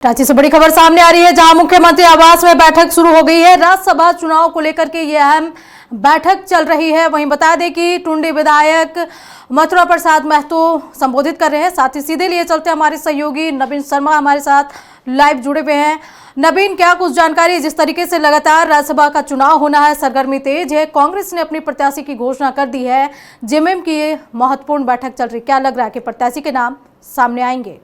रांची से बड़ी खबर सामने आ रही है, जहां मुख्यमंत्री आवास में बैठक शुरू हो गई है। राज्यसभा चुनाव को लेकर के ये अहम बैठक चल रही है। वहीं बता दें कि टुंडी विधायक मथुरा प्रसाद महतो संबोधित कर रहे हैं। साथ ही सीधे लिए चलते हमारे सहयोगी नवीन शर्मा हमारे साथ लाइव जुड़े हुए हैं। नवीन, क्या कुछ जानकारी? जिस तरीके से लगातार राज्यसभा का चुनाव होना है, सरगर्मी तेज है, कांग्रेस ने अपनी प्रत्याशी की घोषणा कर दी है, जेएमएम की ये महत्वपूर्ण बैठक चल रही, क्या लग रहा है कि प्रत्याशी के नाम सामने आएंगे?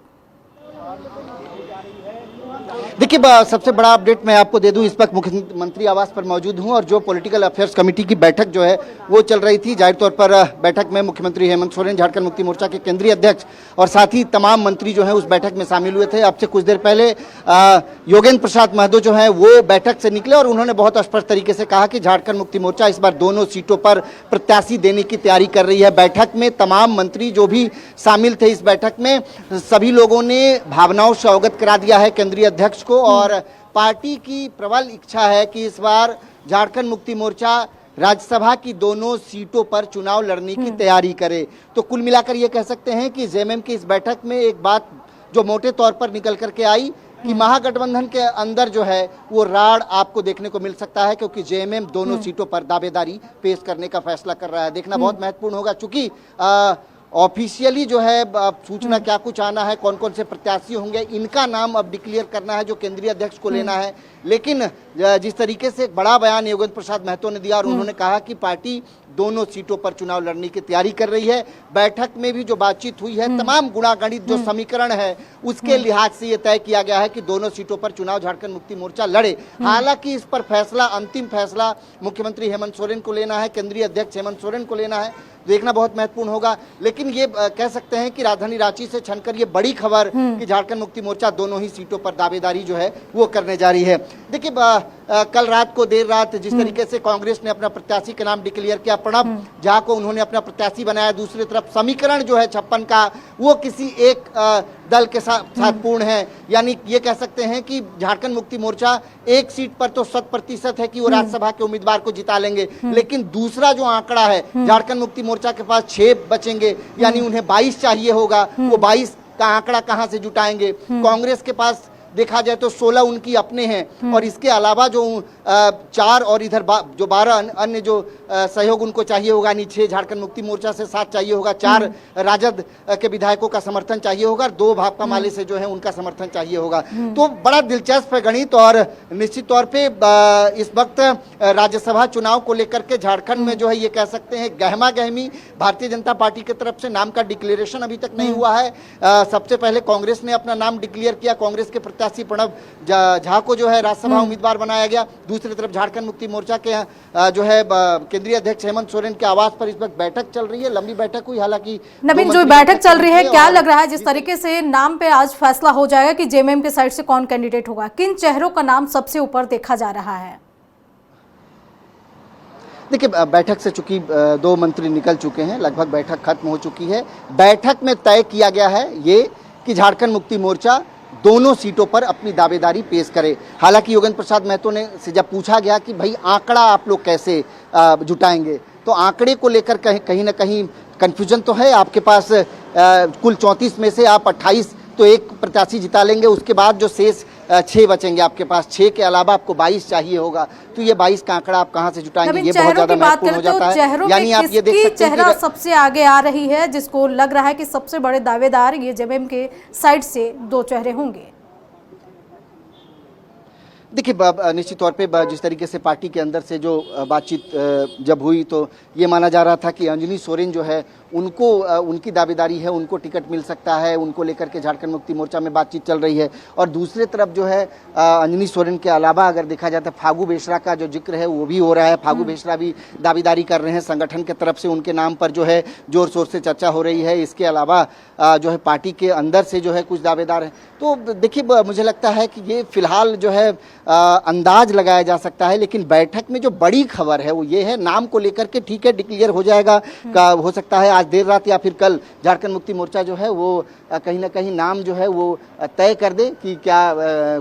देखिए, सबसे बड़ा अपडेट मैं आपको दे दूं, इस वक्त मुख्यमंत्री आवास पर मौजूद हूं और जो पॉलिटिकल अफेयर्स कमेटी की बैठक जो है वो चल रही थी। जाहिर तौर पर बैठक में मुख्यमंत्री हेमंत सोरेन, झारखंड मुक्ति मोर्चा के केंद्रीय अध्यक्ष और साथ ही तमाम मंत्री जो हैं उस बैठक में शामिल हुए थे। अब से कुछ देर पहले योगेंद्र प्रसाद महतो जो हैं वो बैठक से निकले और उन्होंने बहुत स्पष्ट तरीके से कहा कि झारखंड मुक्ति मोर्चा इस बार दोनों सीटों पर प्रत्याशी देने की तैयारी कर रही है। बैठक में तमाम मंत्री जो भी शामिल थे इस बैठक में, सभी लोगों ने भावनाओं से अवगत करा दिया है केंद्रीय अध्यक्ष को और पार्टी की प्रबल इच्छा है कि इस बार झारखंड मुक्ति मोर्चा राज्यसभा की दोनों सीटों पर चुनाव लड़ने की तैयारी करे। तो कुल मिलाकर ये कह सकते हैं कि जेएमएम की इस बैठक में एक बात जो मोटे तौर पर निकल करके आई कि महागठबंधन के अंदर जो है वो राड़ आपको देखने को मिल सकता है, क्योंकि जेएमएम दोनों सीटों पर दावेदारी पेश करने का फैसला कर रहा है। देखना बहुत महत्वपूर्ण होगा, चूंकि ऑफिशियली जो है सूचना क्या कुछ आना है, कौन कौन से प्रत्याशी होंगे, इनका नाम अब डिक्लेयर करना है जो केंद्रीय अध्यक्ष को लेना है। लेकिन जिस तरीके से एक बड़ा बयान योगेंद्र प्रसाद महतो ने दिया और उन्होंने कहा कि पार्टी दोनों सीटों पर चुनाव लड़ने की तैयारी कर रही है। बैठक में भी जो बातचीत हुई है, तमाम गुणागणित जो समीकरण है उसके लिहाज से यह तय किया गया है कि दोनों सीटों पर चुनाव झारखंड मुक्ति मोर्चा लड़े। हालांकि इस पर फैसला, अंतिम फैसला मुख्यमंत्री हेमंत सोरेन को लेना है, केंद्रीय अध्यक्ष हेमंत सोरेन को लेना है। देखना बहुत महत्वपूर्ण होगा। लेकिन ये कह सकते हैं कि राजधानी रांची से छनकर ये बड़ी खबर कि झारखंड मुक्ति मोर्चा दोनों ही सीटों पर दावेदारी जो है वो करने जा रही है। देखिए, कल रात को देर रात जिस तरीके से कांग्रेस ने अपना प्रत्याशी का नाम डिक्लेयर किया, प्रणब झा को उन्होंने अपना प्रत्याशी बनाया। दूसरी तरफ समीकरण जो है 56 का वो किसी एक दल के साथ पूर्ण है। यानी ये कह सकते हैं कि झारखंड मुक्ति मोर्चा एक सीट पर तो 100% है कि वो राज्यसभा के उम्मीदवार को जिता लेंगे, लेकिन दूसरा जो आंकड़ा है, झारखंड मुक्ति मोर्चा के पास 6 बचेंगे, यानी उन्हें 22 चाहिए होगा। वो 22 का आंकड़ा कहां से जुटाएंगे? कांग्रेस के पास देखा जाए तो 16 उनकी अपने हैं और इसके अलावा जो 4 और इधर जो 12 अन्य जो सहयोग उनको चाहिए होगा, यानी 6 झारखंड मुक्ति मोर्चा से 7 चाहिए होगा, 4 राजद के विधायकों का समर्थन चाहिए होगा, 2 भाकपा माले से जो है उनका समर्थन चाहिए होगा। तो बड़ा दिलचस्प है गणित और निश्चित तौर पे इस वक्त राज्यसभा चुनाव को लेकर के झारखंड में जो है ये कह सकते हैं गहमा गहमी। भारतीय जनता पार्टी की तरफ से नाम का डिक्लेरेशन अभी तक नहीं हुआ है। सबसे पहले कांग्रेस ने अपना नाम डिक्लेयर किया, कांग्रेस के प्रत्याशी प्रणब झा को जो है राज्यसभा उम्मीदवार बनाया गया। दूसरी तरफ झारखंड मुक्ति मोर्चा के जो है केंद्रीय अध्यक्ष हेमंत सोरेन के आवास पर इस वक्त बैठक चल रही है। लंबी बैठक हुई, हालांकि नवीन जो बैठक चल रही है, क्या लग रहा है जिस तरीके से नाम पे आज फैसला हो जाएगा कि जेएमएम के साइड से कौन कैंडिडेट होगा, किन चेहरों का नाम सबसे ऊपर देखा जा रहा है? देखिए, बैठक से चूंकि 2 मंत्री निकल चुके हैं, लगभग बैठक खत्म हो चुकी है। बैठक में तय किया गया है ये कि झारखंड मुक्ति मोर्चा दोनों सीटों पर अपनी दावेदारी पेश करे। हालांकि योगेंद्र प्रसाद महतो ने से जब पूछा गया कि भाई आंकड़ा आप लोग कैसे जुटाएंगे, तो आंकड़े को लेकर कहीं ना कहीं कंफ्यूजन तो है। आपके पास कुल 34 में से आप 28 तो एक प्रत्याशी जिता लेंगे, उसके बाद जो शेष 6 बचेंगे आपके पास, 6 के अलावा आपको 22 चाहिए होगा। तो ये 22 का आंकड़ा आप कहां से जुटाएंगे, ये बहुत ज्यादा महत्वपूर्ण हो जाता है। यानी आप ये देख सकते हैं चेहरा सबसे आगे आ रही है जिसको लग रहा है कि सबसे बड़े दावेदार ये जेएमएम के साइड से 2 चेहरे होंगे। देखिए, निश्चित तौर पे जिस तरीके से पार्टी के अंदर से जो बातचीत जब हुई तो ये माना जा रहा था कि अंजनी सोरेन जो है उनको उनकी दावेदारी है, उनको टिकट मिल सकता है, उनको लेकर के झारखंड मुक्ति मोर्चा में बातचीत चल रही है। और दूसरे तरफ जो है अंजनी सोरेन के अलावा अगर देखा जाए तो फागू बेसरा का जो जिक्र है वो भी हो रहा है। फागू बेसरा भी दावेदारी कर रहे हैं, संगठन के तरफ से उनके नाम पर जो है जोर शोर से चर्चा हो रही है। इसके अलावा जो है पार्टी के अंदर से जो है कुछ दावेदार हैं। तो देखिए, मुझे लगता है कि ये फिलहाल जो है अंदाज लगाया जा सकता है, लेकिन बैठक में जो बड़ी खबर है वो ये है, नाम को लेकर के ठीक है डिक्लेयर हो जाएगा, हो सकता है आज देर रात या फिर कल झारखंड मुक्ति मोर्चा जो है वो कहीं ना कहीं नाम जो है वो तय कर दे कि क्या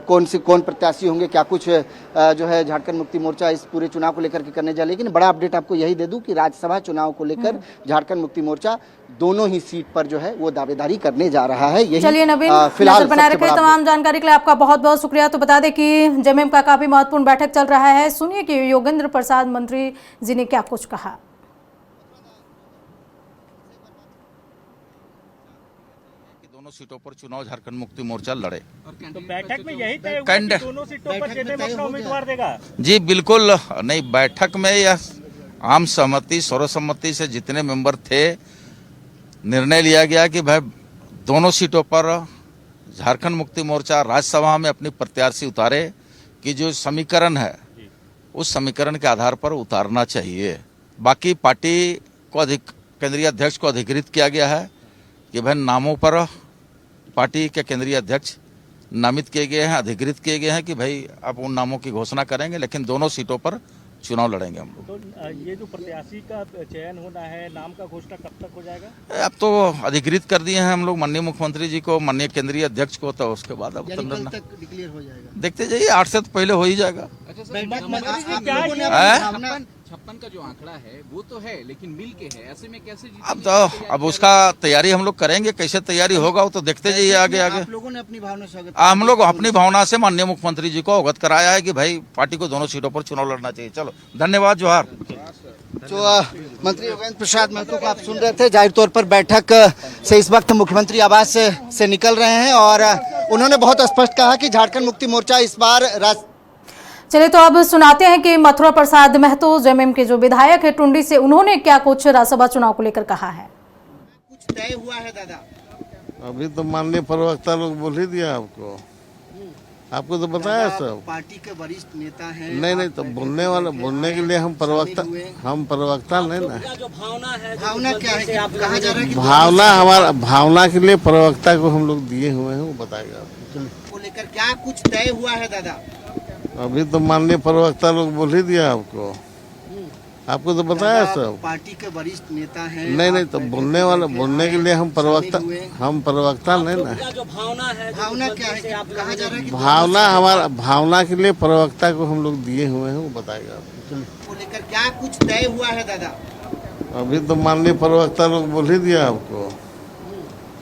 कौन प्रत्याशी होंगे, क्या कुछ जो है झारखंड मुक्ति मोर्चा इस पूरे चुनाव को लेकर के करने जाए। लेकिन बड़ा अपडेट आपको यही दे दूं कि राज्यसभा चुनाव को लेकर झारखंड मुक्ति मोर्चा दोनों ही सीट पर जो है वो दावेदारी करने जा रहा है। यही चलिए नवीन, फिलहाल नजर बनाए सबसे रखे बड़ा तमाम जानकारी के लिए आपका बहुत बहुत शुक्रिया। तो बता दें कि जेएमएम का काफी महत्वपूर्ण बैठक चल रहा है। सुनिए कि योगेंद्र प्रसाद मंत्री जी ने क्या कुछ कहा। दोनों सीटों पर चुनाव झारखंड मुक्ति मोर्चा लड़े। तो बैठक में यही तय हुआ कि दोनों सीटों पर जेएमएम अपना उम्मीदवार देगा। जी बिल्कुल नहीं, बैठक में यह आम सहमति सर्वसम्मति से जितने मेंबर थे निर्णय लिया गया कि भाई दोनों सीटों पर झारखंड मुक्ति मोर्चा राज्यसभा में अपनी प्रत्याशी उतारे, कि जो समीकरण है उस समीकरण के आधार पर उतारना चाहिए। बाकी पार्टी को केंद्रीय अध्यक्ष को अधिकृत किया गया है कि भाई नामों पर पार्टी के केंद्रीय अध्यक्ष नामित किए गए हैं, अधिकृत किए गए हैं कि भाई अब उन नामों की घोषणा करेंगे, लेकिन दोनों सीटों पर चुनाव लड़ेंगे हम लोग। तो ये जो प्रत्याशी का चयन होना है, नाम का घोषणा कब तक हो जाएगा? अब तो अधिकृत कर दिए हैं हम लोग माननीय मुख्यमंत्री जी को, माननीय केंद्रीय अध्यक्ष को, तो उसके बाद अब कल तक डिक्लेयर हो जाएगा। देखते जाइए, 8 से तो पहले हो ही जाएगा। अच्छा, 56 का जो आंकड़ा है वो तो है, लेकिन मिल के है, ऐसे में कैसे अब उसका तैयारी हम लोग करेंगे, कैसे तैयारी होगा वो तो देखते जाइए आगे आगे। आप लोगों ने अपनी भावना स्वागत हम लोग अपनी भावना से माननीय मुख्यमंत्री जी को अवगत कराया है कि भाई पार्टी को दोनों सीटों पर चुनाव लड़ना चाहिए। चलो धन्यवाद, जोहार। जो मंत्री योगेंद्र प्रसाद महतो को आप सुन रहे थे, जाहिर तौर पर बैठक से इस वक्त मुख्यमंत्री आवास से निकल रहे हैं और उन्होंने बहुत स्पष्ट कहा कि झारखंड मुक्ति मोर्चा इस बार चलिए तो अब सुनाते हैं कि मथुरा प्रसाद महतो जेएमएम के जो विधायक है टुंडी से, उन्होंने क्या कुछ राज्यसभा चुनाव को लेकर कहा है। कुछ तय हुआ है दादा? अभी तो माननीय प्रवक्ता लोग बोल ही दिया आपको, आपको तो बताया सब। पार्टी के वरिष्ठ नेता हैं। नहीं तो बोलने के लिए हम प्रवक्ता नहीं ना। जो भावना है, भावना क्या है? कहा जा रहा है कि भावना हमारा भावना के लिए प्रवक्ता को हम लोग दिए हुए हैं, वो बताएगा आपको। को लेकर क्या कुछ तय हुआ है दादा? अभी तो माननीय प्रवक्ता लोग बोल ही दिया आपको, आपको तो बताया सब। पार्टी के वरिष्ठ नेता हैं। नहीं तो बोलने के लिए हम प्रवक्ता नहीं ना। जो भावना है, भावना क्या है? कहा जा रहा है कि भावना हमारा भावना के लिए प्रवक्ता को हम लोग दिए हुए हैं, वो बताएगा आपको। को लेकर क्या कुछ तय हुआ है दादा? अभी तो माननीय प्रवक्ता लोग बोल ही दिया आपको,